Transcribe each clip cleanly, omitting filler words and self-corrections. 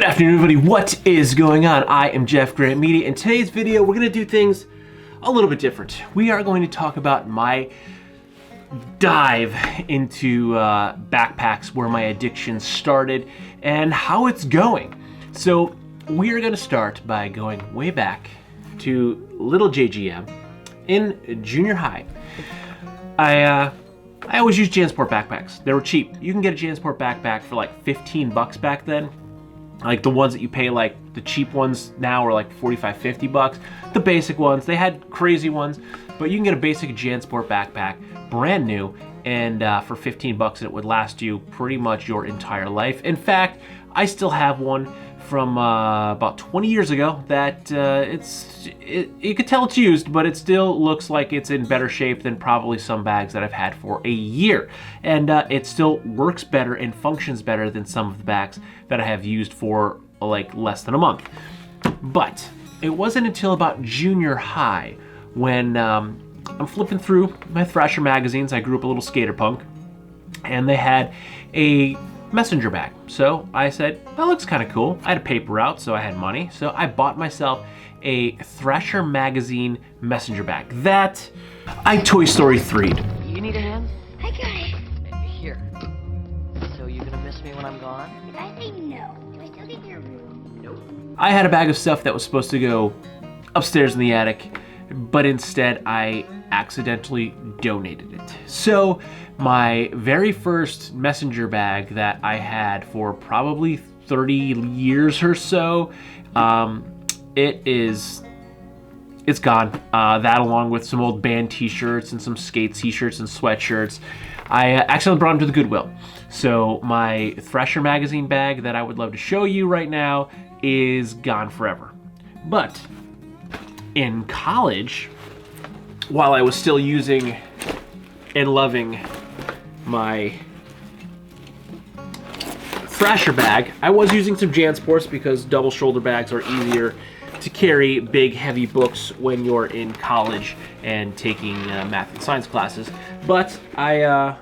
afternoon, everybody. What is going on? I am jeffgrantMEDIA. In today's video, we're going to do things a little bit different. We are going to talk about my dive into backpacks, where my addiction started, and how it's going. So we are going to start by going way back to little JGM in junior high. I always used JanSport backpacks. They were cheap. You can get a JanSport backpack for like 15 bucks back then. Like the ones that you pay, like the cheap ones now are like 45, 50 bucks. The basic ones, they had crazy ones, but you can get a basic JanSport backpack, brand new, and for 15 bucks, it would last you pretty much your entire life. In fact, I still have one from about 20 years ago that you could tell it's used, but it still looks like it's in better shape than probably some bags that I've had for a year. And it still works better and functions better than some of the bags that I have used for like less than a month. But it wasn't until about junior high when I'm flipping through my Thrasher magazines. I grew up a little skater punk, and they had a messenger bag. So I said, that looks kind of cool. I had a paper route, so I had money. So I bought myself a Thrasher magazine messenger bag that I Toy Story 3'd. You need a hand? I got it. Here. So you gonna miss me when I'm gone? Did I say no? Do I still get your room? Nope. I had a bag of stuff that was supposed to go upstairs in the attic, but instead I accidentally donated it. So my very first messenger bag that I had for probably 30 years or so, it's gone. That, along with some old band t-shirts and some skate t-shirts and sweatshirts, I accidentally brought them to the Goodwill. So my Thrasher magazine bag that I would love to show you right now is gone forever. But in college, while I was still using and loving my Thrasher bag, I was using some JanSports because double shoulder bags are easier to carry big, heavy books when you're in college and taking math and science classes. But I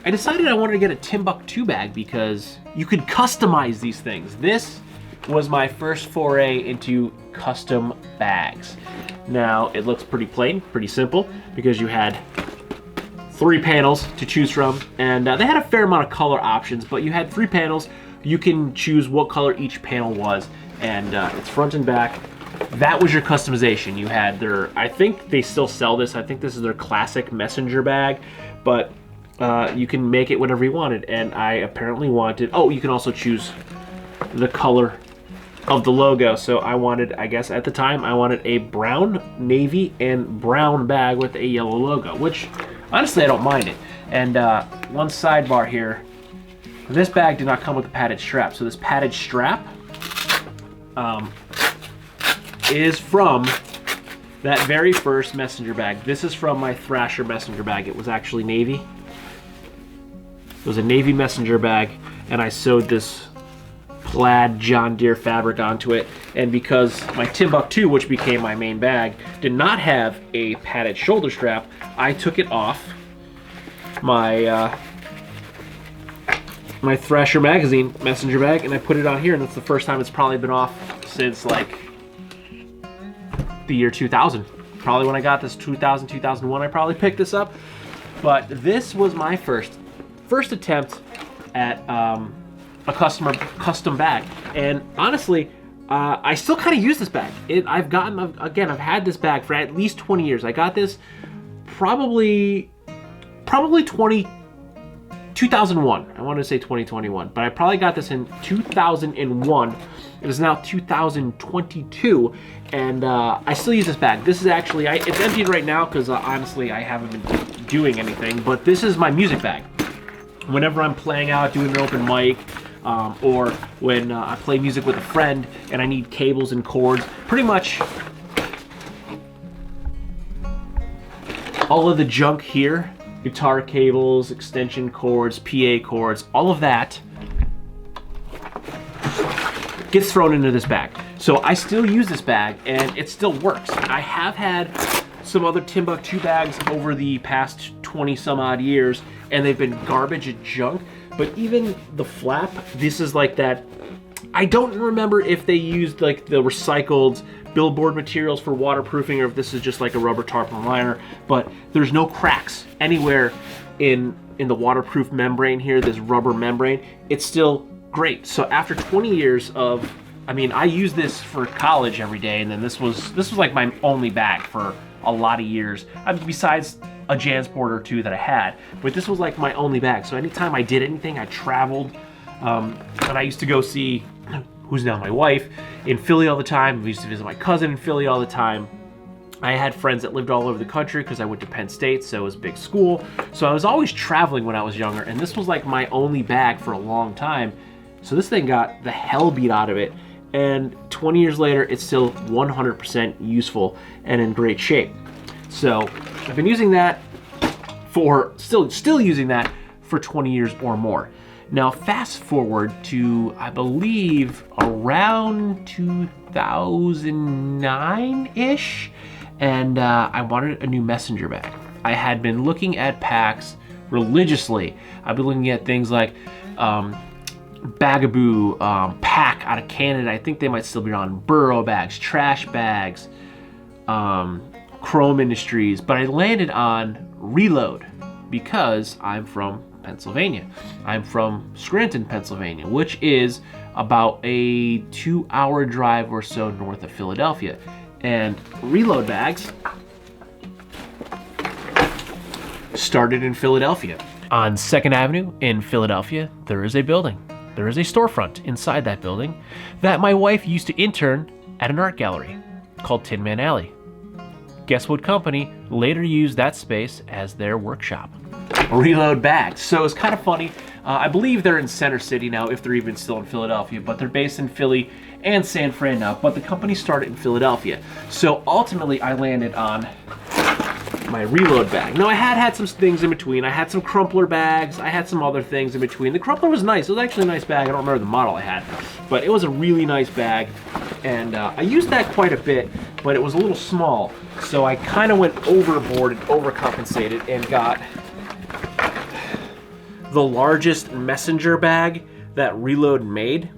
decided I wanted to get a Timbuk2 bag because you could customize these things. This was my first foray into custom bags. Now, it looks pretty plain, pretty simple, because you had 3 panels to choose from, and they had a fair amount of color options, but you had 3 panels. You can choose what color each panel was, and it's front and back. That was your customization. You had their, I think they still sell this, I think this is their classic messenger bag, but you can make it whatever you wanted, and I apparently wanted, oh, you can also choose the color of the logo. So I wanted, I guess at the time, I wanted a brown, navy, and brown bag with a yellow logo, which honestly I don't mind it. And one sidebar here, this bag did not come with a padded strap. So this padded strap is from that very first messenger bag. This is from my Thrasher messenger bag. It was actually navy. It was a navy messenger bag, and I sewed this plaid John Deere fabric onto it. And because my Timbuk2, which became my main bag, did not have a padded shoulder strap, I took it off my my Thrasher magazine messenger bag, and I put it on here, and that's the first time it's probably been off since like the year 2000. Probably when I got this, 2000, 2001, I probably picked this up. But this was my first attempt at a custom bag, and honestly, I still kind of use this bag. I've had this bag for at least 20 years. I got this probably 2001. I wanted to say 2021, but I probably got this in 2001. It is now 2022, and I still use this bag. This is actually, it's emptied right now because honestly, I haven't been doing anything, but this is my music bag. Whenever I'm playing out, doing an open mic, or when I play music with a friend and I need cables and cords, pretty much all of the junk here, guitar cables, extension cords, PA cords, all of that gets thrown into this bag. So I still use this bag and it still works. I have had some other Timbuk2 bags over the past 20 some odd years, and they've been garbage and junk, but even the flap, this is like that I don't remember if they used like the recycled billboard materials for waterproofing or if this is just like a rubber tarpaulin liner, but there's no cracks anywhere in the waterproof membrane here, this rubber membrane. It's still great. So after 20 years of, I mean, I used this for college every day, and then this was like my only bag for a lot of years, besides a JanSport or two that I had, but this was like my only bag. So anytime I did anything, I traveled, and I used to go see, who's now my wife, in Philly all the time. We used to visit my cousin in Philly all the time. I had friends that lived all over the country because I went to Penn State, so it was a big school. So I was always traveling when I was younger, and this was like my only bag for a long time. So this thing got the hell beat out of it, and 20 years later, it's still 100% useful and in great shape. So I've been using that for, still using that for 20 years or more. Now fast forward to, I believe, around 2009-ish, and I wanted a new messenger bag. I had been looking at packs religiously. I've been looking at things like Bagaboo, Pack out of Canada. I think they might still be on Burrow bags, trash bags, Chrome Industries, but I landed on Reload because I'm from Pennsylvania. I'm from Scranton, Pennsylvania, which is about a 2-hour drive or so north of Philadelphia. And Reload bags started in Philadelphia. On 2nd Avenue in Philadelphia, there is a building. There is a storefront inside that building that my wife used to intern at an art gallery called Tin Man Alley. Guess what company later used that space as their workshop? Reload bags. So it's kind of funny. I believe they're in Center City now, if they're even still in Philadelphia, but they're based in Philly and San Fran now, but the company started in Philadelphia. So ultimately I landed on my Reload bag. Now I had some things in between. I had some Crumpler bags. I had some other things in between. The Crumpler was nice. It was actually a nice bag. I don't remember the model I had, but it was a really nice bag. And I used that quite a bit, but it was a little small. So I kind of went overboard and overcompensated and got the largest messenger bag that Reload made,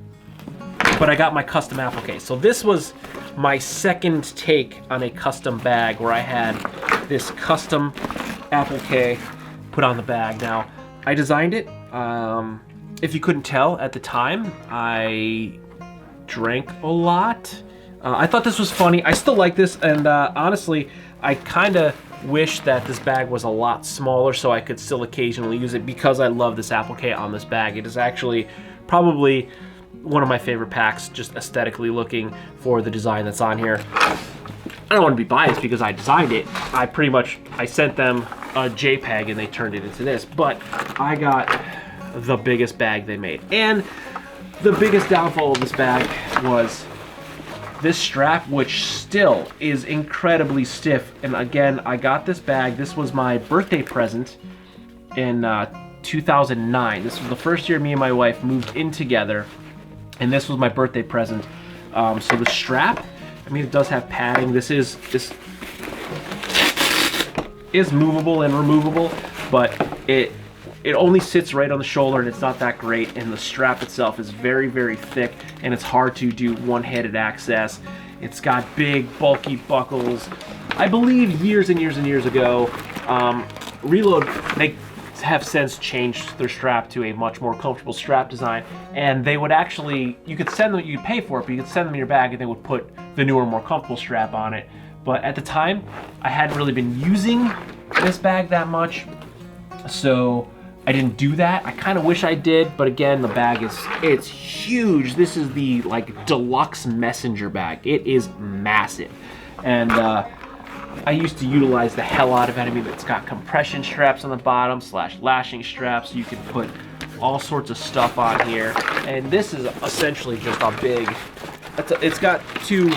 but I got my custom applique. So this was my second take on a custom bag where I had this custom applique put on the bag. Now, I designed it. If you couldn't tell at the time, I drank a lot. I thought this was funny. I still like this, and honestly, I kind of wish that this bag was a lot smaller so I could still occasionally use it because I love this applique on this bag. It is actually probably one of my favorite packs, just aesthetically looking, for the design that's on here. I don't want to be biased because I designed it. I sent them a JPEG and they turned it into this, but I got the biggest bag they made. And the biggest downfall of this bag was this strap, which still is incredibly stiff. And again, I got this bag. This was my birthday present in 2009. This was the first year me and my wife moved in together, and this was my birthday present. So the strap, I mean, it does have padding. This is movable and removable, but it only sits right on the shoulder, and it's not that great. And the strap itself is very, very thick, and it's hard to do one-handed access. It's got big, bulky buckles. I believe years and years and years ago, Reload, they have since changed their strap to a much more comfortable strap design, and they would actually, you could send them, you could pay for it, but you could send them your bag and they would put the newer, more comfortable strap on it. But at the time, I hadn't really been using this bag that much, so I didn't do that. I kind of wish I did, but again, the bag it's huge. This is the like deluxe messenger bag. It is massive, and I used to utilize the hell out of it. I mean, it's got compression straps on the bottom / lashing straps. You can put all sorts of stuff on here, and this is essentially just a big. It's got 2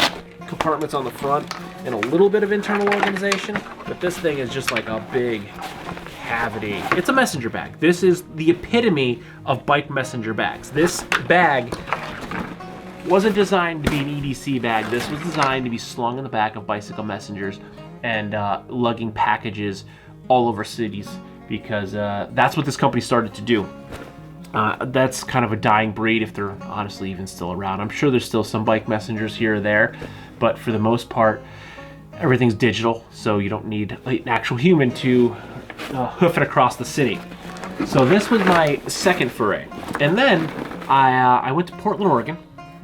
compartments on the front and a little bit of internal organization, but this thing is just like a big cavity. It's a messenger bag. This is the epitome of bike messenger bags. This bag wasn't designed to be an EDC bag. This was designed to be slung in the back of bicycle messengers and lugging packages all over cities, because that's what this company started to do. That's kind of a dying breed if they're honestly even still around. I'm sure there's still some bike messengers here or there, but for the most part, everything's digital, so you don't need an actual human to hoof it across the city. So this was my second foray. And then I went to Portland, Oregon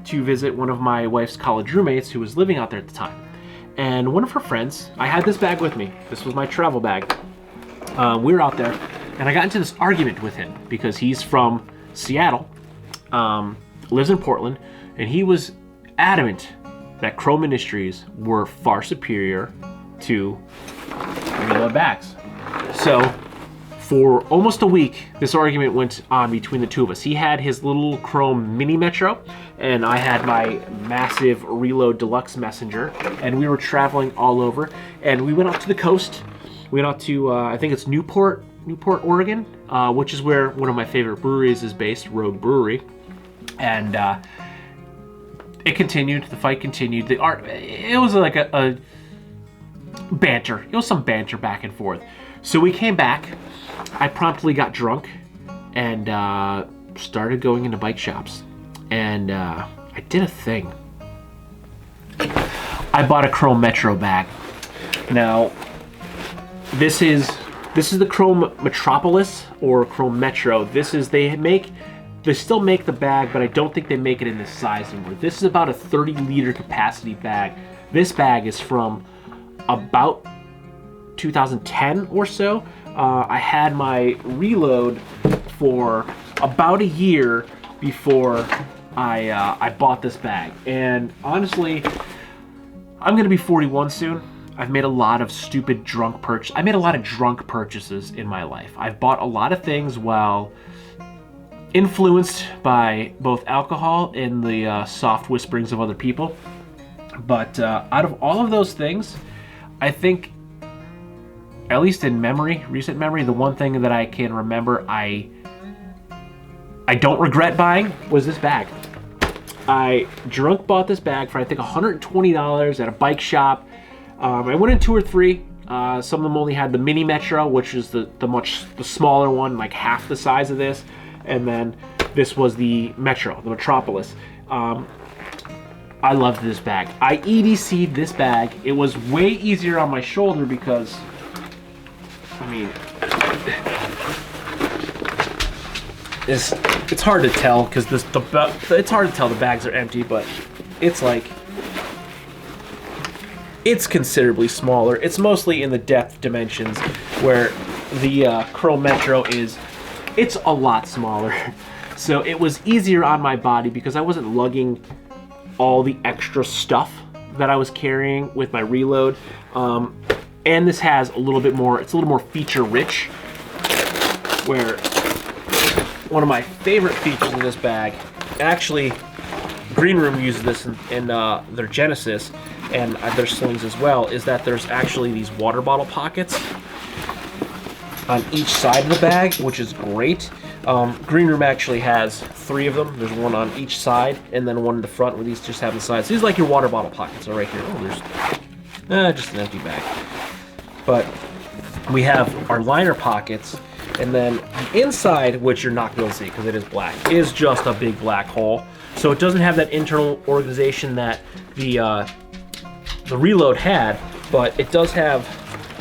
to visit one of my wife's college roommates who was living out there at the time. And one of her friends, I had this bag with me. This was my travel bag. We were out there, and I got into this argument with him because he's from Seattle, lives in Portland, and he was adamant that Chrome Industries were far superior to reload bags. So for almost a week, this argument went on between the two of us. He had his little Chrome Mini Metro, and I had my massive Reload Deluxe Messenger, and we were traveling all over, and we went out to the coast. We went out to, I think it's Newport, Oregon, which is where one of my favorite breweries is based, Rogue Brewery. And it continued, the fight continued. It was like a banter. It was some banter back and forth. So we came back. I promptly got drunk and started going into bike shops. And I did a thing. I bought a Chrome Metro bag. Now, this is the Chrome Metropolis or Chrome Metro. They still make the bag, but I don't think they make it in this size anymore. This is about a 30-liter capacity bag. This bag is from about 2010 or so. I had my Reload for about a year before I bought this bag. And honestly, I'm gonna be 41 soon. I've made a lot of stupid drunk purchases. I made a lot of drunk purchases in my life. I've bought a lot of things while influenced by both alcohol and the soft whisperings of other people. But out of all of those things, I think, at least in recent memory, the one thing that I can remember I don't regret buying was this bag. I drunk bought this bag for I think $120 at a bike shop. I went in 2 or 3. Some of them only had the Mini Metro, which is the smaller one, like half the size of this. And then this was the Metro, the Metropolis. I loved this bag. I EDC'd this bag. It was way easier on my shoulder because, I mean, it's hard to tell because it's hard to tell the bags are empty, but it's like, it's considerably smaller. It's mostly in the depth dimensions, where the Chrome Metro it's a lot smaller. So it was easier on my body because I wasn't lugging all the extra stuff that I was carrying with my Reload. And this has it's a little more feature rich, where one of my favorite features in this bag, actually Green Room uses this in their Genesis and their slings as well, is that there's actually these water bottle pockets on each side of the bag, which is great. Green Room actually has 3 of them. There's one on each side and then one in the front, where these just have the sides. These are like your water bottle pockets are right here. Oh, there's just an empty bag. But we have our liner pockets, and then the inside, which you're not going to see because it is black, is just a big black hole. So it doesn't have that internal organization that the Reload had, but it does have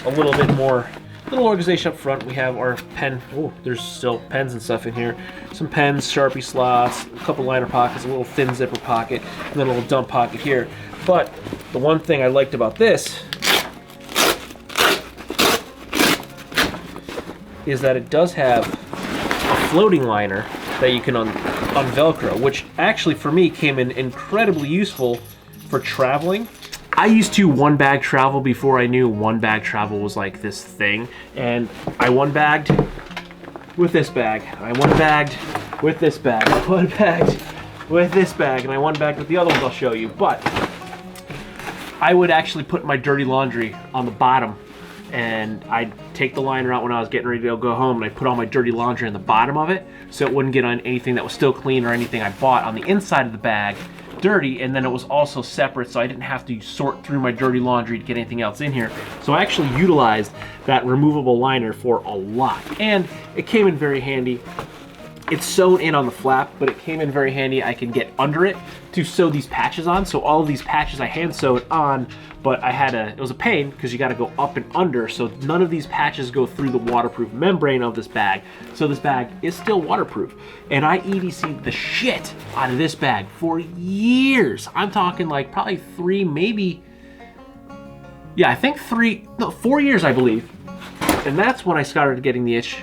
a little bit more organization up front. We have our pen. Oh, there's still pens and stuff in here. Some pens, Sharpie slots, a couple liner pockets, a little thin zipper pocket, and then a little dump pocket here. But the one thing I liked about this is that it does have a floating liner that you can un-Velcro, which actually for me came in incredibly useful for traveling. I used to one bag travel before I knew one bag travel was like this thing, and I one bagged with this bag, I one bagged with this bag, I one bagged with this bag, and I one bagged with the other ones I'll show you. But I would actually put my dirty laundry on the bottom, and I'd take the liner out when I was getting ready to go home, and I'd put all my dirty laundry on the bottom of it so it wouldn't get on anything that was still clean or anything I bought on the inside of the bag dirty. And then it was also separate, so I didn't have to sort through my dirty laundry to get anything else in here. So I actually utilized that removable liner for a lot, and it came in very handy. it's sewn in on the flap, but it came in very handy. I can get under it to sew these patches on. So all of these patches I hand sewed on, but it was a pain because you got to go up and under. So none of these patches go through the waterproof membrane of this bag. So this bag is still waterproof. And I EDC'd the shit out of this bag for years. I'm talking like probably 3, maybe, yeah, I think 4 years, I believe. And that's when I started getting the itch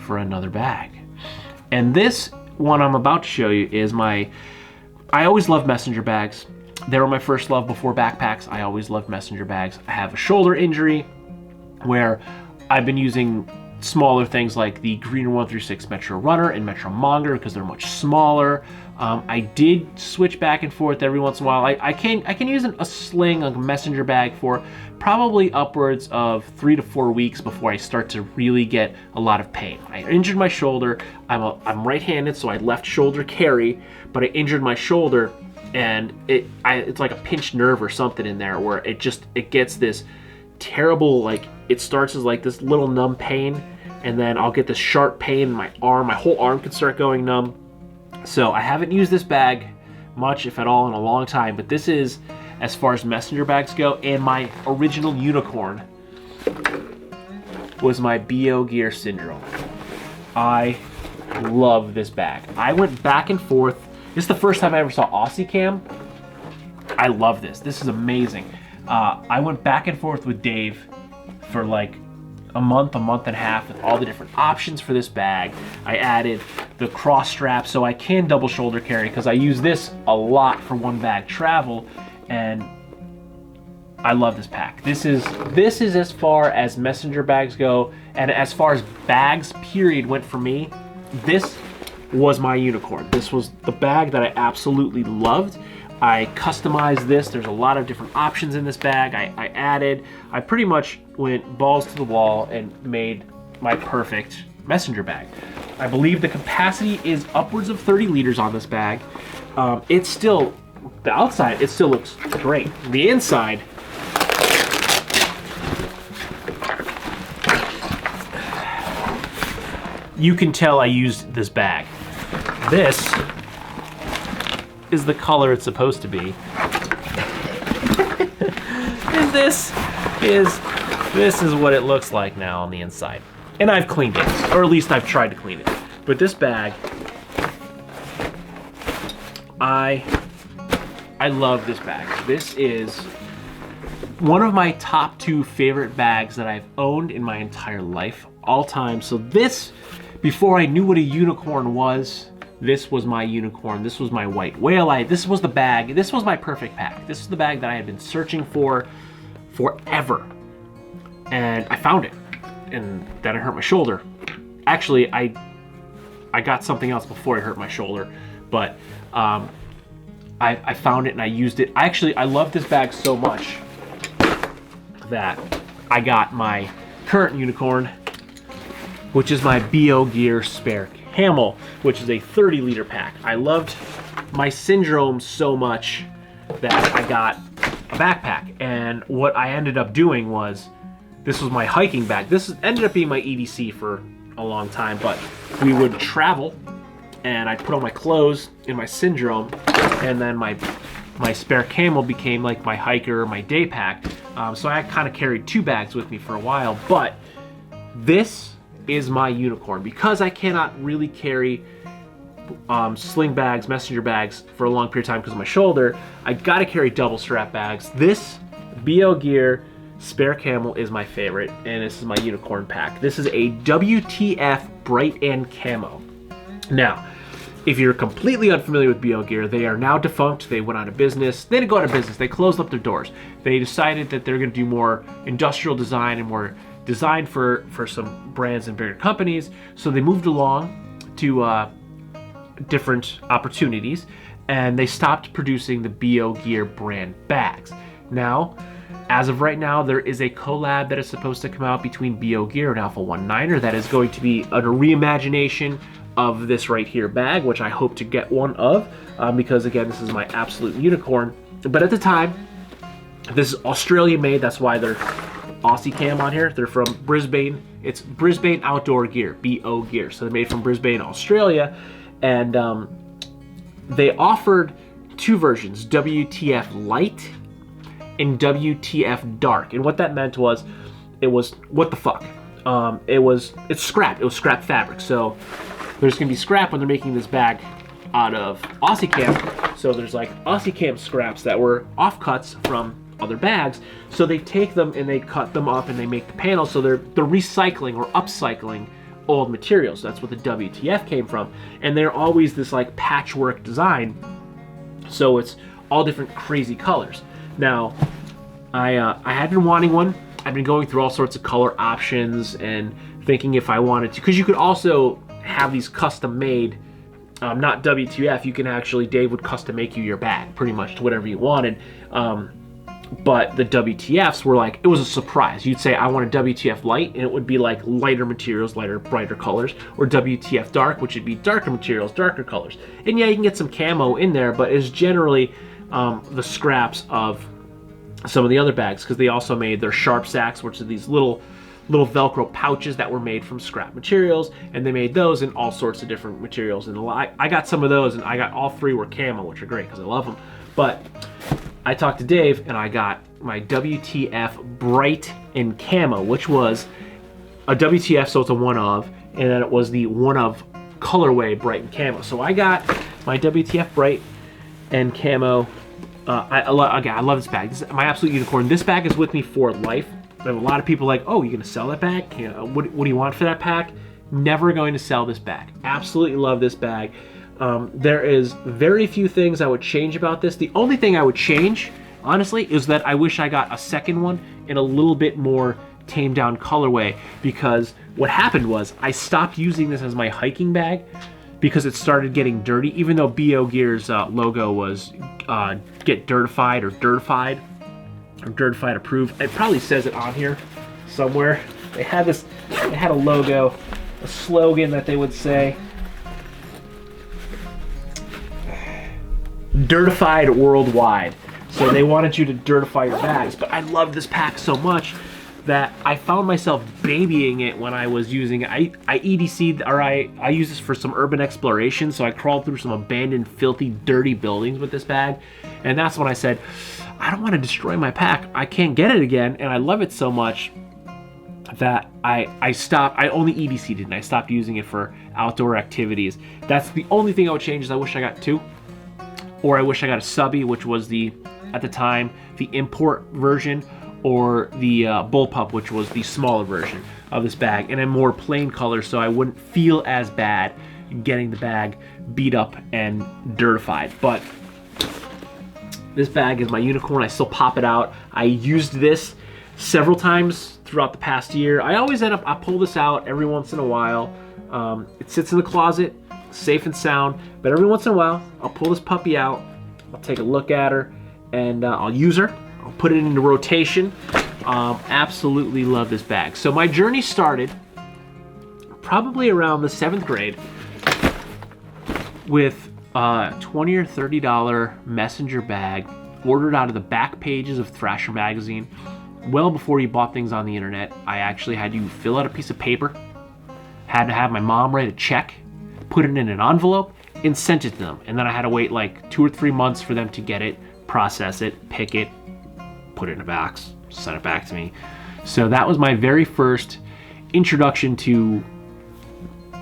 for another bag. And this one I'm about to show you is I always loved messenger bags. They were my first love before backpacks. I always loved messenger bags. I have a shoulder injury where I've been using smaller things like the Greener 136 Metro Runner and Metro Monger because they're much smaller. I did switch back and forth every once in a while. I can use a sling, like a messenger bag, for probably upwards of 3 to 4 weeks before I start to really get a lot of pain. I injured my shoulder. I'm right-handed, so I left shoulder carry, but I injured my shoulder, and it's like a pinched nerve or something in there where it gets this terrible, like, it starts as like this little numb pain, and then I'll get this sharp pain in my arm. My whole arm could start going numb. So I haven't used this bag much, if at all, in a long time, but this is, as far as messenger bags go, and my original unicorn was my BO Gear Syndrome. I love this bag. I went back and forth. This is the first time I ever saw Aussie Cam. I love this. This is amazing. I went back and forth with Dave for like a month and a half with all the different options for this bag. I added the cross strap so I can double shoulder carry because I use this a lot for one bag travel, and I love this pack. This is as far as messenger bags go, and as far as bags period went for me, this was my unicorn. This was the bag that I absolutely loved. I customized this. There's a lot of different options in this bag. I pretty much went balls to the wall and made my perfect messenger bag. I believe the capacity is upwards of 30 liters on this bag. It's still, the outside, it still looks great. The inside, you can tell I used this bag. This is the color it's supposed to be. And this is what it looks like now on the inside. And I've cleaned it, or at least I've tried to clean it. But this bag, I love this bag. This is one of my top 2 favorite bags that I've owned in my entire life, all time. So this, before I knew what a unicorn was, this was my unicorn. This was my white whale. This was the bag. This was my perfect pack. This is the bag that I had been searching for forever. And I found it. And then I hurt my shoulder. Actually, I got something else before I hurt my shoulder. But I found it and I used it. I love this bag so much that I got my current unicorn, which is my BO Gear Spare Camel, which is a 30-liter pack. I loved my syndrome so much that I got a backpack. And what I ended up doing was, this was my hiking bag. This ended up being my EDC for a long time, but we would travel and I'd put on my clothes in my syndrome, and then my Spare Camel became like my hiker, my day pack. So I kind of carried 2 bags with me for a while, but this is my unicorn because I cannot really carry sling bags, messenger bags for a long period of time because of my shoulder. I gotta carry double strap bags. This BO Gear Spare Camel is my favorite, and this is my unicorn pack. This is a WTF Bright and Camo. Now, if you're completely unfamiliar with BO Gear, they are now defunct. They went out of business. They didn't go out of business. They closed up their doors. They decided that they're going to do more industrial design and more design for some brands and bigger companies. So they moved along to different opportunities, and they stopped producing the BO Gear brand bags. Now, as of right now, there is a collab that is supposed to come out between BO Gear and Alpha 19er that is going to be a reimagination of this right here bag, which I hope to get one of, because again, this is my absolute unicorn. But at the time, this is Australian made, that's why they're Aussie Cam on here. They're from Brisbane. It's Brisbane Outdoor Gear, BO Gear. So they're made from Brisbane, Australia. And they offered two versions, WTF Light and WTF Dark. And what that meant was, it was, what the fuck? It's scrap. It was scrap fabric. So there's gonna be scrap when they're making this bag out of Aussie Cam. So there's like Aussie Cam scraps that were offcuts from other bags. So they take them and they cut them up and they make the panels. So they're recycling or upcycling old materials. That's what the WTF came from. And they're always this like patchwork design. So it's all different crazy colors. Now, I had been wanting one. I've been going through all sorts of color options and thinking if I wanted to, because you could also have these custom made, not WTF, you can actually, Dave would custom make you your bag pretty much to whatever you wanted. But the WTFs were like, it was a surprise. You'd say, I want a WTF light, and it would be like lighter materials, lighter, brighter colors, or WTF dark, which would be darker materials, darker colors. And yeah, you can get some camo in there, but it's generally the scraps of some of the other bags, because they also made their sharp sacks, which are these little Velcro pouches that were made from scrap materials, and they made those in all sorts of different materials. And I got some of those, and I got all three were camo, which are great because I love them. But I talked to Dave, and I got my WTF Bright and Camo, which was a WTF, so it's a one of, and then it was the one of colorway Bright and Camo. So I got my WTF Bright and Camo. I love this bag. This is my absolute unicorn. This bag is with me for life. I have a lot of people like, oh, you gonna sell that bag? What do you want for that pack? Never going to sell this bag. Absolutely love this bag. There is very few things I would change about this. The only thing I would change, honestly, is that I wish I got a second one in a little bit more tamed down colorway, because what happened was I stopped using this as my hiking bag because it started getting dirty, even though BO Gear's logo was get dirtified or dirtified approved. It probably says it on here somewhere. They had a logo, a slogan that they would say, Dirtified worldwide. So they wanted you to dirtify your bags. But I love this pack so much that I found myself babying it when I was using it. I EDC'd, or I use this for some urban exploration, so I crawled through some abandoned, filthy, dirty buildings with this bag. And that's when I said, I don't want to destroy my pack. I can't get it again, and I love it so much that I stopped. I only EDC'd it, and I stopped using it for outdoor activities. That's the only thing I would change, is I wish I got two. Or I wish I got a subby, which was at the time, the import version, or the bullpup, which was the smaller version of this bag, and a more plain color, so I wouldn't feel as bad getting the bag beat up and dirtified. But this bag is my unicorn. I still pop it out. I used this several times throughout the past year. I always I pull this out every once in a while. It sits in the closet, safe and sound, but every once in a while, I'll pull this puppy out, I'll take a look at her, and I'll use her. I'll put it into rotation. Absolutely love this bag. So my journey started probably around the 7th grade with a $20 or $30 messenger bag ordered out of the back pages of Thrasher magazine. Well before you bought things on the internet, I actually had you fill out a piece of paper, had to have my mom write a check, put it in an envelope, and sent it to them. And then I had to wait like 2 or 3 months for them to get it, process it, pick it, put it in a box, send it back to me. So that was my very first introduction to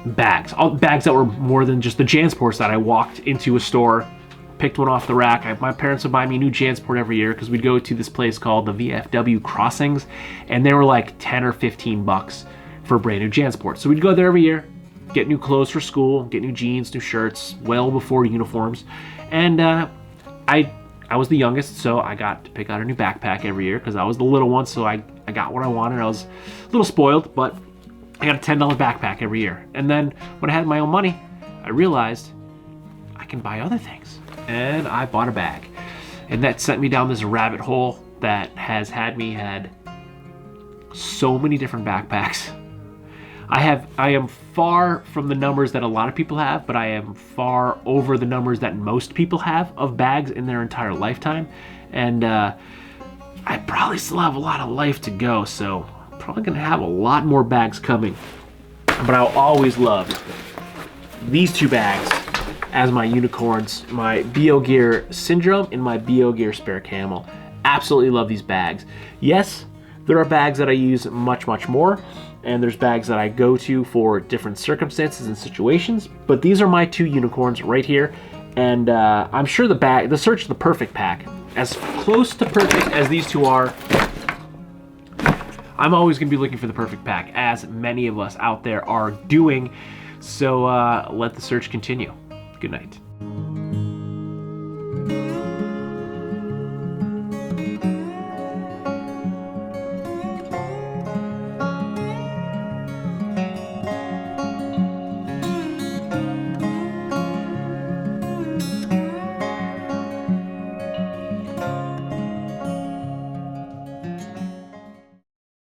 bags. All bags that were more than just the JanSports that I walked into a store, picked one off the rack. My parents would buy me a new JanSport every year because we'd go to this place called the VFW Crossings, and they were like 10 or 15 bucks for a brand new JanSport. So we'd go there every year, get new clothes for school, get new jeans, new shirts, well before uniforms. And I was the youngest, so I got to pick out a new backpack every year because I was the little one, so I got what I wanted. I was a little spoiled, but I got a $10 backpack every year. And then when I had my own money, I realized I can buy other things. And I bought a bag. And that sent me down this rabbit hole that has had so many different backpacks. I am far from the numbers that a lot of people have, but I am far over the numbers that most people have of bags in their entire lifetime. And I probably still have a lot of life to go, so I'm probably gonna have a lot more bags coming. But I'll always love these 2 bags as my unicorns, my BO Gear Syndrome and my BO Gear Spare Camel. Absolutely love these bags. Yes, there are bags that I use much more, and there's bags that I go to for different circumstances and situations, but these are my 2 unicorns right here, and I'm sure the search of the perfect pack, as close to perfect as these 2 are, I'm always going to be looking for the perfect pack, as many of us out there are doing. So let the search continue. Good night.